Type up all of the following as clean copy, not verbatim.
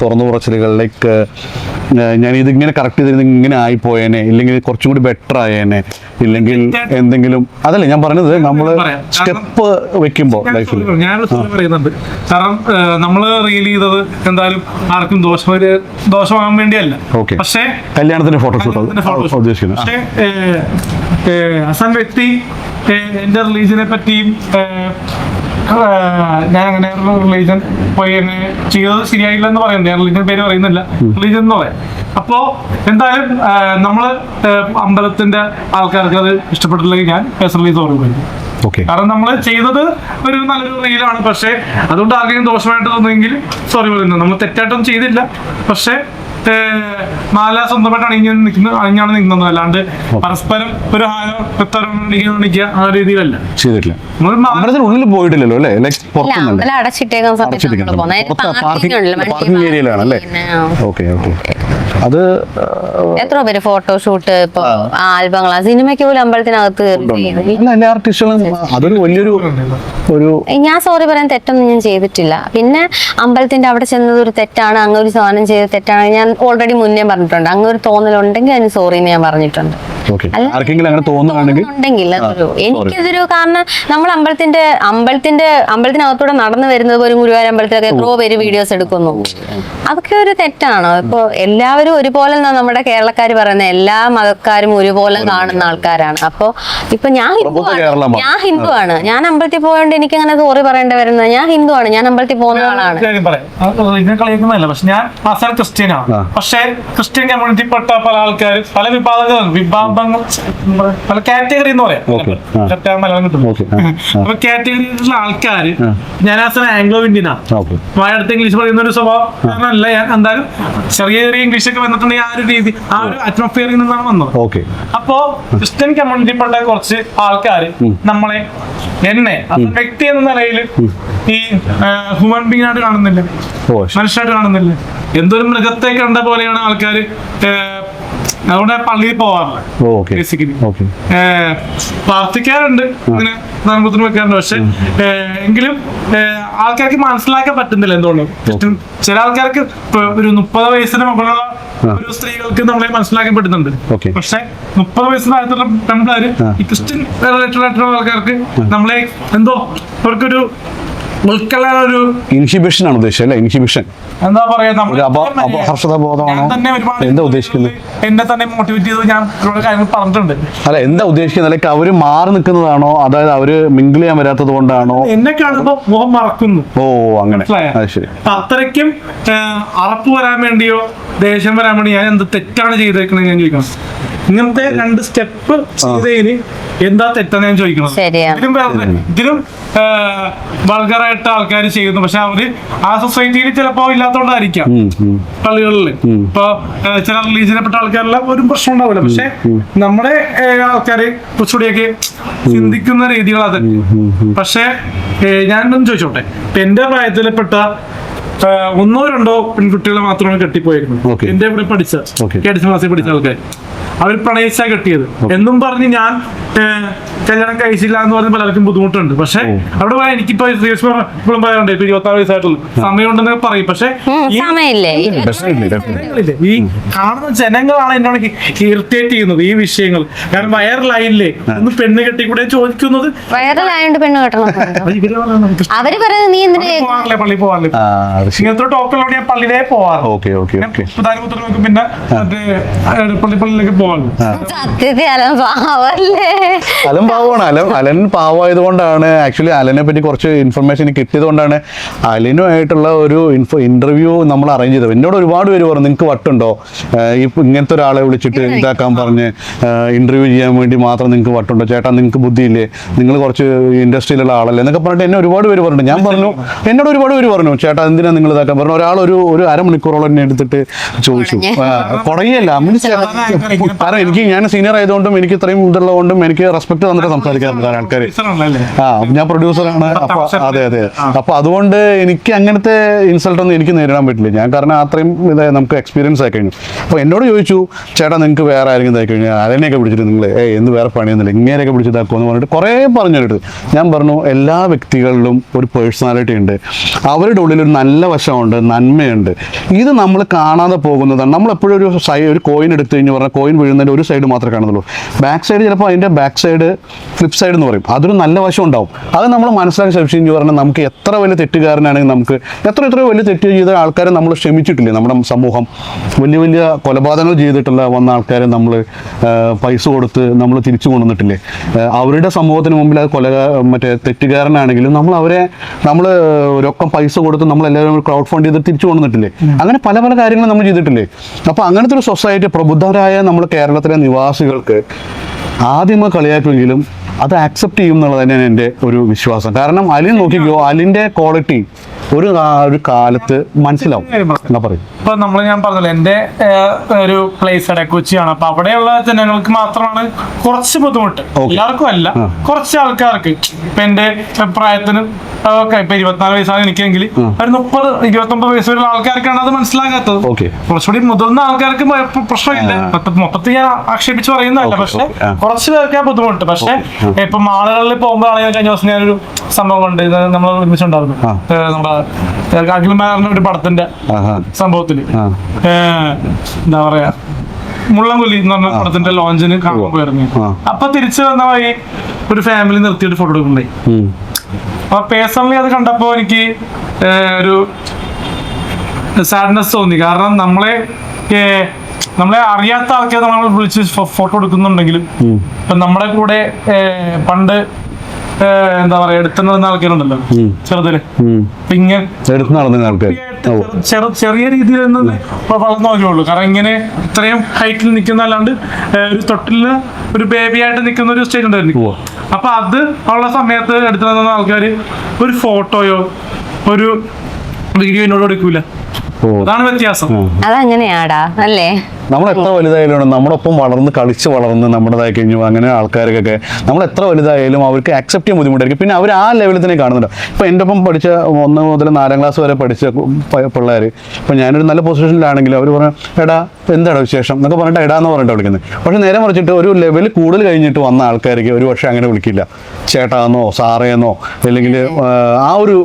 തുറന്നു പറച്ചിലുകൾ ലൈക്ക് ഞാൻ ഇതിങ്ങനെ കറക്റ്റ് ചെയ്തിരുന്ന ഇങ്ങനെ ആയിപ്പോയേനെ, ഇല്ലെങ്കിൽ കുറച്ചും കൂടി ബെറ്റർ ആയേനെ, ഇല്ലെങ്കിൽ എന്തെങ്കിലും അതല്ലേ ഞാൻ പറഞ്ഞത് നമ്മൾ സ്റ്റെപ്പ് വെക്കുമ്പോൾ ലൈഫിൽ ഞാനൊരു പറയുന്നുണ്ട്. കാരണം നമ്മൾ റീൽ ചെയ്തത് എന്തായാലും ആർക്കും ദോഷമാകാൻ വേണ്ടിയല്ല. പക്ഷേ കല്യാണത്തിന്റെ ഫോട്ടോഷൂട്ട് ഉദ്ദേശിക്കുന്നത്. പക്ഷേ ഹസൻ വ്യക്തി എന്റെ റിലീജിയനെ പറ്റിയും ഞാൻ അങ്ങനെ റിലീജിയൻ പോയി അങ്ങനെ ചെയ്തത് ശരിയായില്ല എന്ന് പറയുന്നത്. ഞാൻ റിലീജിയൻ പേര് പറയുന്നില്ല, റിലീജിയൻ എന്ന് പറയാം. അപ്പോ എന്തായാലും നമ്മള് അമ്പലത്തിന്റെ ആൾക്കാർക്ക് അത് ഇഷ്ടപ്പെട്ടില്ലെങ്കിൽ ഞാൻ പേഴ്സണലി സോറി പറയും. കാരണം നമ്മൾ ചെയ്തത് ഒരു നല്ലൊരു റീലാണ്. പക്ഷെ അതുകൊണ്ട് ആർക്കെങ്കിലും ദോഷമായിട്ട് തോന്നുമെങ്കിൽ സോറി പറയുന്നു. നമ്മൾ തെറ്റായിട്ടൊന്നും ചെയ്തില്ല. പക്ഷെ മാല സ്വന്തമായിട്ട് അണിഞ്ഞാണ് നിൽക്കുന്നത്, അല്ലാണ്ട് പരസ്പരം ഒരു കാണിക്കുക ആ രീതിയിലല്ല ചെയ്തിട്ടില്ല. ഉള്ളിൽ പോയിട്ടില്ലല്ലോ അല്ലേ? പാർക്കിംഗ് ഏരിയയിലാണ് അല്ലേ? Okay okay. അത് എത്ര പേര് ഫോട്ടോഷൂട്ട് ഇപ്പൊ ആൽബങ്ങളാ സിനിമയ്ക്ക് പോലും അമ്പലത്തിനകത്ത് എല്ലാ ആർട്ടിസ്റ്റുകളും അതൊരു വലിയൊരു ഒരു ഞാൻ സോറി പറയാൻ തെറ്റൊന്നും ഞാൻ ചെയ്തിട്ടില്ല. പിന്നെ അമ്പലത്തിന്റെ അവിടെ ചെന്നത് ഒരു തെറ്റാണ്, അങ്ങ് ഒരു സാധനം ചെയ്ത് തെറ്റാണ് ഞാൻ ഓൾറെഡി മുന്നേ പറഞ്ഞിട്ടുണ്ട്. അങ്ങ് ഒരു തോന്നലുണ്ടെങ്കിൽ അതിന് സോറി ഞാൻ പറഞ്ഞിട്ടുണ്ട്. ഉണ്ടെങ്കിൽ എനിക്കിതൊരു കാരണം നമ്മൾ അമ്പലത്തിനകത്തൂടെ നടന്നു വരുന്നത് ഒരു ഗുരുവായൂർ അമ്പലത്തിലൊക്കെ എത്രയോ പേര് വീഡിയോസ് എടുക്കുന്നു. അതൊക്കെ ഒരു തെറ്റാണ്. ഇപ്പൊ എല്ലാവരും ഒരുപോലെ നമ്മുടെ കേരളക്കാർ പറയുന്നത് എല്ലാ മതക്കാരും ഒരുപോലെ കാണുന്ന ആൾക്കാരാണ്. അപ്പൊ ഇപ്പൊ ഞാൻ ഹിന്ദുവാണ്. ഞാൻ അമ്പലത്തിൽ പോയോണ്ട് എനിക്ക് അങ്ങനെ സോറി പറയേണ്ടി വരുന്നത്. ഞാൻ ഹിന്ദുവാണ്, ഞാൻ അമ്പലത്തിൽ പോകുന്ന ആളാണ്. പക്ഷെ ഞാൻ ക്രിസ്ത്യനാണ്. പക്ഷെ ക്രിസ്ത്യൻ കമ്മ്യൂണിറ്റിപ്പെട്ട പല ആൾക്കാർ പല വിഭാഗങ്ങൾ പല കാറ്റഗറി എന്ന് പറയാം. അപ്പൊ കാറ്റഗറിയിലുള്ള ആൾക്കാര് ഞാൻ ആംഗ്ലോ ഇന്ത്യനാണ്. അടുത്ത് ഇംഗ്ലീഷ് പറയുന്ന ഒരു സ്വഭാവം അല്ല. ഞാൻ എന്തായാലും ചെറിയ ചെറിയ ഇംഗ്ലീഷ് ഒക്കെ വന്നിട്ടുണ്ടെങ്കിൽ ആ ഒരു രീതി ആ ഒരു അറ്റ്മോസ്ഫിയറിൽ നിന്നാണ് വന്നത്. അപ്പോ ക്രിസ്ത്യൻ കമ്മ്യൂണിറ്റിപ്പെട്ട കുറച്ച് ആൾക്കാര് നമ്മളെ എന്നെ വ്യക്തി എന്ന നിലയിൽ ഈ ഹ്യൂമൻ ബീങ് ആയിട്ട് കാണുന്നില്ല, മനുഷ്യരായിട്ട് കാണുന്നില്ല. എന്തൊരു മൃഗത്തെ കണ്ട പോലെയാണ് ആൾക്കാര് അതുകൊണ്ട് പള്ളിയിൽ പോവാറില്ല. ബേസിക്കലി പ്രാർത്ഥിക്കാറുണ്ട്, ഇങ്ങനെ നാമത്തിന് വെക്കാറുണ്ട്. പക്ഷെ എങ്കിലും ആൾക്കാർക്ക് മനസ്സിലാക്കാൻ പറ്റുന്നില്ല എന്തുകൊണ്ട്. ചില ആൾക്കാർക്ക് ഒരു 30 വയസ്സിന് മുകളിലുള്ള ഒരു സ്ത്രീകൾക്ക് നമ്മളെ മനസ്സിലാക്കാൻ പറ്റുന്നുണ്ട്. പക്ഷെ 30 വയസ്സിന് താഴത്തുള്ള പെൺപിള്ളേര് ഈ ക്രിസ്ത്യൻ റിലേറ്റഡ് ആയിട്ടുള്ള ആൾക്കാർക്ക് നമ്മളെ എന്തോ അവർക്കൊരു ഉൾക്കൊള്ളാൻ ഒരു ഇൻഹിബിഷൻ ആണ് ഉദ്ദേശിച്ചത് അല്ലേ? ഇൻഹിബിഷൻ എന്താ പറയാ, എന്താ ഉദ്ദേശിക്കുന്നത്? എന്നെ തന്നെ മോട്ടിവേറ്റ് ചെയ്ത് ഞാൻ കാര്യങ്ങൾ പറഞ്ഞിട്ടുണ്ട്. അല്ല എന്താ ഉദ്ദേശിക്കുന്നത്? ലൈക്ക് അവര് മാറി നിൽക്കുന്നതാണോ, അതായത് അവര് മിങ്കിൾ ചെയ്യാൻ വരാത്തത് കൊണ്ടാണോ? എന്നെ കാണുമ്പോ മുഖം മറക്കുന്നു. ഓ അങ്ങനെ. അത്രയ്ക്കും അറപ്പ് വരാൻ വേണ്ടിയോ ദേഷ്യം വരാൻ വേണ്ടി ഞാൻ എന്ത് തെറ്റാണ് ചെയ്തേക്കണെന്ന് ഞാൻ ചോദിക്കണം. ഇങ്ങനത്തെ 2 സ്റ്റെപ്പ് ചെയ്തതിന് എന്താ തെറ്റാന്ന് ഞാൻ ചോദിക്കണം. ഇതിലും വൾഗറായിട്ട് ആൾക്കാർ ചെയ്യുന്നു. പക്ഷെ അവര് ആ സൊസൈറ്റിയിൽ ചിലപ്പോ ഇല്ലാത്തോണ്ടായിരിക്കാം. പള്ളികളിൽ ഇപ്പൊ ചില റിലീജിയനെപ്പെട്ട ആൾക്കാരെല്ലാം ഒരു പ്രശ്നം ഉണ്ടാവില്ല. പക്ഷെ നമ്മുടെ ആൾക്കാര് കുറച്ചുകൂടിയൊക്കെ ചിന്തിക്കുന്ന രീതികൾ അത്. പക്ഷെ ഞാനൊന്നും ചോദിച്ചോട്ടെ, എന്റെ പ്രായത്തിൽപ്പെട്ട 1 or 2 പെൺകുട്ടികളെ മാത്രമാണ് കെട്ടിപ്പോയിരിക്കുന്നത്. എന്റെ ഇവിടെ പഠിച്ച ക്ലാസ്സിൽ പഠിച്ച ആൾക്കാർ അവർ പ്രണയിച്ചാ കെട്ടിയത് എന്നും പറഞ്ഞ് ഞാൻ കല്യാണം കഴിച്ചില്ല എന്ന് പറഞ്ഞ പലർക്കും ബുദ്ധിമുട്ടുണ്ട്. പക്ഷെ അവിടെ പോയാൽ എനിക്കിപ്പോ ഇപ്പോഴും പറയാറുണ്ട്, ഇപ്പൊ 26 വയസ്സായിട്ടുള്ളൂ, സമയമുണ്ടെന്ന് പറയും. പക്ഷെ ഈ കാണുന്ന ജനങ്ങളാണ് എന്നോട് ഇറിറ്റേറ്റ് ചെയ്യുന്നത് ഈ വിഷയങ്ങൾ. കാരണം വൈറലായില്ലേ ഒന്ന് പെണ്ണ് കെട്ടിക്കൂടെ ചോദിക്കുന്നത്. വൈറലായോണ്ട് പെണ്ണ് കെട്ടണം അവര് പറയുന്നത് നീ പോവാറില്ലേ, പള്ളി പോവാറില്ലേ? ഇങ്ങനത്തെ ടോക്കുള്ളതുകൊണ്ട് ഞാൻ പള്ളിയിലേ പോവാറ്. പിന്നെ പള്ളിയിലേക്ക് പോവാറ്. അലൻ പാവമായത് കൊണ്ടാണ്. ആക്ച്വലി അലനെ പറ്റി കുറച്ച് ഇൻഫർമേഷൻ കിട്ടിയത് കൊണ്ടാണ് അലനുമായിട്ടുള്ള ഒരു ഇന്റർവ്യൂ നമ്മൾ അറേഞ്ച് ചെയ്തത്. എന്നോട് ഒരുപാട് പേര് പറഞ്ഞു നിങ്ങൾക്ക് വട്ടുണ്ടോ, ഇങ്ങനത്തെ ഒരാളെ വിളിച്ചിട്ട് ഇതാക്കാൻ പറഞ്ഞ് ഇന്റർവ്യൂ ചെയ്യാൻ വേണ്ടി മാത്രം നിങ്ങൾക്ക് വട്ടുണ്ടോ, ചേട്ടാ നിങ്ങൾക്ക് ബുദ്ധിയില്ലേ, നിങ്ങൾ കുറച്ച് ഇൻഡസ്ട്രിയിലുള്ള ആളല്ലേ എന്നൊക്കെ പറഞ്ഞിട്ട് എന്നെ ഒരുപാട് പേര് പറഞ്ഞു. ഞാൻ പറഞ്ഞു, എന്നോട് ഒരുപാട് പേര് പറഞ്ഞു ചേട്ടാ എന്തിനാ നിങ്ങൾ ഇതാക്കാൻ പറഞ്ഞു. ഒരാൾ ഒരു അരമണിക്കൂറോളം എന്നെ എടുത്തിട്ട് ചോദിച്ചു. കുറയല്ല കാരണം ഞാൻ സീനിയർ ആയതുകൊണ്ടും എനിക്ക് ഇത്രയും ഇതുള്ളതുകൊണ്ടും എനിക്ക് റെസ്പെക്ട് തന്നിട്ട് സംസാരിക്കാറുണ്ട് ആൾക്കാർ. ആണല്ലേ? ഞാൻ പ്രൊഡ്യൂസറാണ്. അപ്പൊ അതെ അതെ. അപ്പൊ അതുകൊണ്ട് എനിക്ക് അങ്ങനത്തെ ഇൻസൾട്ട് ഒന്നും എനിക്ക് നേരിടാൻ പറ്റില്ല. ഞാൻ കാരണം അത്രയും ഇത് നമുക്ക് എക്സ്പീരിയൻസ് ആയി കഴിഞ്ഞു. അപ്പൊ എന്നോട് ചോദിച്ചു, ചേട്ടാ നിങ്ങൾക്ക് വേറെ ആരെങ്കിലും ഇതായി കഴിഞ്ഞാൽ അതിനെയൊക്കെ പിടിച്ചിട്ട് നിങ്ങൾ എന്ത് വേറെ പണിയൊന്നുമില്ല, ഇങ്ങനെയൊക്കെ പിടിച്ചിട്ടാക്കുമെന്ന് പറഞ്ഞിട്ട് കുറേ പറഞ്ഞിട്ട് ഞാൻ പറഞ്ഞു, എല്ലാ വ്യക്തികളിലും ഒരു പേഴ്സണാലിറ്റി ഉണ്ട്, അവരുടെ ഉള്ളിൽ ഒരു നല്ല വശമുണ്ട്, നന്മയുണ്ട്. ഇത് നമ്മൾ കാണാതെ പോകുന്നതാണ്. നമ്മൾ എപ്പോഴും ഒരു കോയിൻ എടുത്തു കഴിഞ്ഞ് പറഞ്ഞാൽ കോയിൻ വീഴുന്നതിൻ്റെ ഒരു സൈഡ് മാത്രമേ കാണുന്നുള്ളൂ. ബാക്ക് സൈഡ് ചിലപ്പോൾ അതിൻ്റെ ബാക്ക് സൈഡ് ഫ്ലിപ്പ് സൈഡ് എന്ന് പറയും, അതൊരു നല്ല വശം ഉണ്ടാവും. അത് നമ്മൾ മനസ്സിലാക്കി ശ്രമിച്ചു പറഞ്ഞാൽ നമുക്ക് എത്ര വലിയ തെറ്റുകാരനാണെങ്കിൽ നമുക്ക് എത്രയോ വലിയ തെറ്റ് ചെയ്ത ആൾക്കാരെ നമ്മൾ ക്ഷമിച്ചിട്ടില്ലേ? നമ്മുടെ സമൂഹം വലിയ വലിയ കൊലപാതകങ്ങൾ ചെയ്തിട്ടുള്ള വന്ന ആൾക്കാരെ നമ്മൾ പൈസ കൊടുത്ത് നമ്മൾ തിരിച്ചു കൊണ്ടുവന്നിട്ടില്ലേ? അവരുടെ സമൂഹത്തിന് മുമ്പിൽ അത് മറ്റേ തെറ്റുകാരനാണെങ്കിലും നമ്മൾ രൊക്കം പൈസ കൊടുത്ത് നമ്മളെല്ലാവരും ക്രൗഡ് ഫണ്ട് ചെയ്ത് തിരിച്ചു കൊണ്ടുവന്നിട്ടില്ലേ? അങ്ങനെ പല പല കാര്യങ്ങളും നമ്മൾ ചെയ്തിട്ടില്ലേ? അപ്പോൾ അങ്ങനത്തെ ഒരു സൊസൈറ്റി പ്രബുദ്ധരായ നമ്മൾ കേരളത്തിലെ നിവാസികൾക്ക് ആദ്യമേ കളിയാക്കുമെങ്കിലും അത് ആക്സെപ്റ്റ് ചെയ്യും എന്നുള്ളത് തന്നെയാണ് എൻ്റെ ഒരു വിശ്വാസം. കാരണം അലിൻ നോക്കിക്കോ, അലിൻ്റെ ക്വാളിറ്റി ഒരു കാലത്ത് മനസ്സിലാവും. എന്നാ പറയും. ഇപ്പൊ ഞാൻ പറഞ്ഞല്ലോ, എന്റെ ഒരു പ്ലേസ് കൊച്ചിയാണ്. അപ്പൊ അവിടെയുള്ള ജനങ്ങൾക്ക് മാത്രമാണ് കുറച്ച് ബുദ്ധിമുട്ട്, എല്ലാവർക്കും അല്ല, കുറച്ച് ആൾക്കാർക്ക്. ഇപ്പൊ എന്റെ പ്രായത്തിന് ഇപ്പൊ 24 വയസ്സാണ് എനിക്കെങ്കിൽ ഒരു 30-29 വയസ്സുള്ള ആൾക്കാർക്കാണ് അത് മനസ്സിലാകാത്തത്. കുറച്ചുകൂടി മുതിർന്ന ആൾക്കാർക്ക് പ്രശ്നമില്ല. മൊത്തത്തിൽ ഞാൻ ആക്ഷേപിച്ച് പറയുന്നതല്ല, പക്ഷെ കുറച്ച് പേർക്ക് ആ ബുദ്ധിമുട്ട്. പക്ഷെ ഇപ്പൊ മാളുകളിൽ പോകുമ്പോഴാണെങ്കിൽ കഴിഞ്ഞ ദിവസം ഞാനൊരു സംഭവം ഉണ്ട്, നമ്മൾ ഒരുമിച്ചുണ്ടായിരുന്നു നമ്മുടെ അഖിൽമാരുടെ ഒരു പടത്തിന്റെ സംഭവത്തില്. എന്താ പറയാ, മുള്ളംകൊല്ലി എന്ന് പറഞ്ഞ പടത്തിന്റെ ലോഞ്ചിന് കാണാൻ പോയിരുന്നു. അപ്പൊ തിരിച്ചു വന്ന വഴി ഒരു ഫാമിലി നിർത്തിയിട്ട് ഫോട്ടോ എടുക്കണ്ടായി. അപ്പൊ പേഴ്സണലി അത് കണ്ടപ്പോ എനിക്ക് ഒരു സാഡ്നെസ് തോന്നി. കാരണം നമ്മളെ അറിയാത്ത ആൾക്കാർ നമ്മൾ വിളിച്ച് ഫോട്ടോ എടുക്കുന്നുണ്ടെങ്കിലും ഇപ്പൊ നമ്മുടെ കൂടെ പണ്ട് എന്താ പറയാ എടുത്തു നടന്ന ആൾക്കാരുണ്ടല്ലോ ചെറുതില്, ഇങ്ങനെ ചെറിയ രീതിയിൽ വളർന്നു നോക്കിയുള്ളൂ. കാരണം ഇങ്ങനെ ഇത്രയും ഹൈറ്റിൽ നിൽക്കുന്ന അല്ലാണ്ട് ഒരു തൊട്ടില് ഒരു ബേബി ആയിട്ട് നിൽക്കുന്ന ഒരു സ്റ്റേജ് ഉണ്ടായിരുന്നു. അപ്പൊ അത് ഉള്ള സമയത്ത് എടുത്തു നടന്ന ആൾക്കാര് ഒരു ഫോട്ടോയോ ഒരു വീഡിയോ എന്നോട് എടുക്കൂല. അതാണ് വ്യത്യാസം. അതങ്ങനെയാടാ അല്ലേ? നമ്മൾ എത്ര വലുതായാലും നമ്മളൊപ്പം കളിച്ച് വളർന്ന് നമ്മുടേതായി കഴിഞ്ഞു അങ്ങനെ ആൾക്കാർക്കൊക്കെ നമ്മൾ എത്ര വലുതായാലും അവർക്ക് അക്സെപ്റ്റ് ചെയ്യാൻ ബുദ്ധിമുട്ടായിരിക്കും. പിന്നെ അവർ ആ ലെവലിൽ തന്നെ കാണുന്നുണ്ടോ? ഇപ്പം എൻ്റെ ഒപ്പം പഠിച്ച 1 മുതൽ 4ാം ക്ലാസ് വരെ പഠിച്ച പിള്ളേർ, ഇപ്പം ഞാനൊരു നല്ല പൊസിഷനിലാണെങ്കിലും അവർ പറഞ്ഞു, എടാ എന്താണ് വിശേഷം എന്നൊക്കെ പറഞ്ഞിട്ട് എടാന്ന് പറഞ്ഞിട്ട് വിളിക്കുന്നത്. പക്ഷെ നേരെ മറിച്ചിട്ട് ഒരു ലെവൽ കൂടുതൽ കഴിഞ്ഞിട്ട് വന്ന ആൾക്കാർക്ക് ഒരു പക്ഷേ അങ്ങനെ വിളിക്കില്ല. ചേട്ടാന്നോ സാറേന്നോ അല്ലെങ്കിൽ ആ ഒരു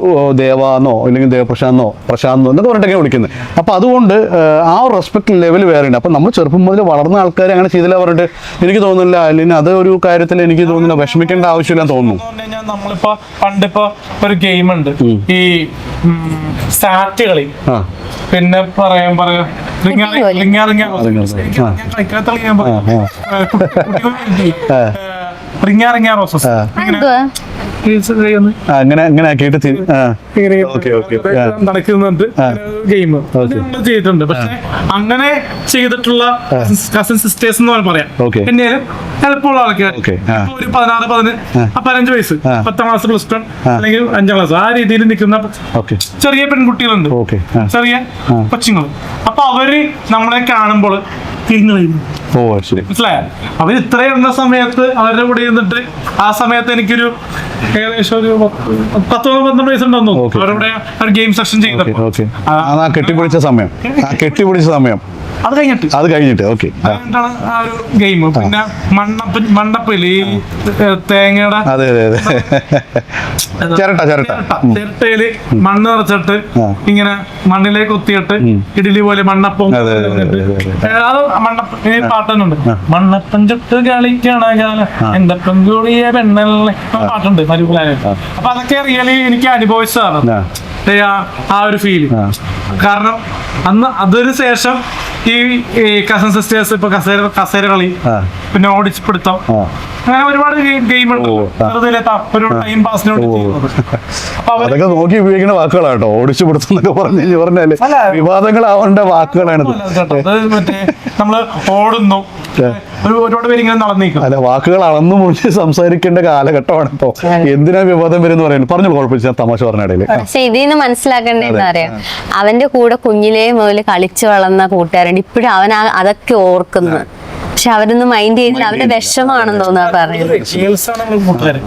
ദേവാന്നോ അല്ലെങ്കിൽ ദേവപ്രശാന്തോ പ്രശാന്തോ എന്നൊക്കെ പറഞ്ഞിട്ടൊക്കെ വിളിക്കുന്നത്. അപ്പം അതുകൊണ്ട് ആ ഒരു റെസ്പെക്ട് ലെവൽ വേറെ ഉണ്ട്. അപ്പം നമ്മൾ ചെറുപ്പം മുതൽ വളർന്ന ആൾക്കാർ അങ്ങനെ ചെയ്തില്ല പറഞ്ഞിട്ട് എനിക്ക് തോന്നുന്നില്ല, അല്ലെങ്കിൽ അത് ഒരു കാര്യത്തിൽ എനിക്ക് തോന്നുന്നില്ല വിഷമിക്കേണ്ട ആവശ്യമില്ലെന്ന് തോന്നുന്നു. നമ്മളിപ്പോ പണ്ടിപ്പോ ഒരു ഗെയിം ഉണ്ട്, ഈ സാറ്റ് കളി. പിന്നെ റിങ്ങാ റോസസ് അങ്ങനെ ആക്കിയിട്ട് നടക്കുന്നുണ്ട് ഗെയിം ചെയ്തിട്ടുണ്ട്. പക്ഷെ അങ്ങനെ ചെയ്തിട്ടുള്ള കസിൻ സിസ്റ്റേഴ്സ് എന്ന് പറയാം. പിന്നീട് എളുപ്പമുള്ള ആൾക്കാർ ഒരു 16-15 വയസ്സ് 10ാം ക്ലാസ് +1 അല്ലെങ്കിൽ 5ാം ക്ലാസ് ആ രീതിയിൽ നിൽക്കുന്ന ചെറിയ പെൺകുട്ടികളുണ്ട്, ചെറിയ കൊച്ചുങ്ങൾ. അപ്പൊ അവര് നമ്മളെ കാണുമ്പോൾ മനസ്സിലായ അവർ ഇത്രയുള്ള സമയത്ത് അവരുടെ കൂടെ ഇരുന്നിട്ട് ആ സമയത്ത് എനിക്കൊരു ഏകദേശം ഒരു 10-12 വയസ്സുണ്ടെന്ന് തോന്നുന്നു. അവരുടെ ഒരു ഗെയിം സെഷൻ ചെയ്തപ്പോൾ കെട്ടിപ്പിടിച്ച സമയം അത് കഴിഞ്ഞിട്ട് ഓക്കെ അതുകൊണ്ടാണ് ആ ഒരു ഗെയിം. പിന്നെ മണ്ണപ്പില് ഈ തേങ്ങയുടെ ചിരട്ടയില് മണ്ണ് നിറച്ചിട്ട് ഇങ്ങനെ മണ്ണിലേക്ക് കുത്തിയിട്ട് ഇഡലി പോലെ മണ്ണപ്പം, അത് മണ്ണപ്പം പാട്ടുന്നുണ്ട്. മണ്ണപ്പം ചുട്ട് കളിക്കണ കാലം എന്റെ പെൺകുടിയ പെണ്ണല്ലേ പാട്ടുണ്ട് മരുഭൂലായ. അപ്പൊ അതൊക്കെ റിയലി എനിക്ക് അനുഭവിച്ചതാണ് ആ ഒരു ഫീല്. കാരണം അന്ന് അതൊരു ശേഷം ഈ കസൻ സിസ്റ്റേഴ്സ് ഇപ്പൊ കസേര കളി, പിന്നെ ഓടിച്ചിപ്പിടുത്തം, അങ്ങനെ ഒരുപാട് ഗെയിമുണ്ട് ഒരു ടൈം പാസിനോട്. അതൊക്കെ നോക്കി ഉപയോഗിക്കുന്ന വാക്കുകളാട്ടോ, ഓടിച്ചുപിടുത്തം എന്നൊക്കെ പറഞ്ഞാല് വിവാദങ്ങളാവേണ്ട വാക്കുകളാണ്. മറ്റേ നമ്മള് ഓടുന്നു, ഒരുപാട് പേര് ഇങ്ങനെ നടന്നേക്കും. അല്ല, വാക്കുകൾ അളന്നു മുറിച്ച് സംസാരിക്കേണ്ട കാലഘട്ടമാണ് ഇപ്പൊ. എന്തിനാ വിവാദം വരുന്ന പറയുന്നത്? പറഞ്ഞു കുഴപ്പമില്ല, തമാശ പറഞ്ഞ ഇടയിൽ. പക്ഷെ ഇതിന്ന് മനസ്സിലാക്കേണ്ടതെന്ന് അറിയാം, അവന്റെ കൂടെ കുഞ്ഞിലേ മുതൽ കളിച്ചു വളർന്ന കൂട്ടുകാരുണ്ട്, ഇപ്പോഴും അവൻ അതൊക്കെ ഓർക്കുന്നു. പക്ഷെ അവരൊന്നും മൈൻഡ് ചെയ്യുന്നില്ല, അവരുടെ വിഷമാണെന്ന് തോന്നുക പറയുന്നത്. ഗേൾസാണ് നമ്മൾ കൂട്ടുകാര്.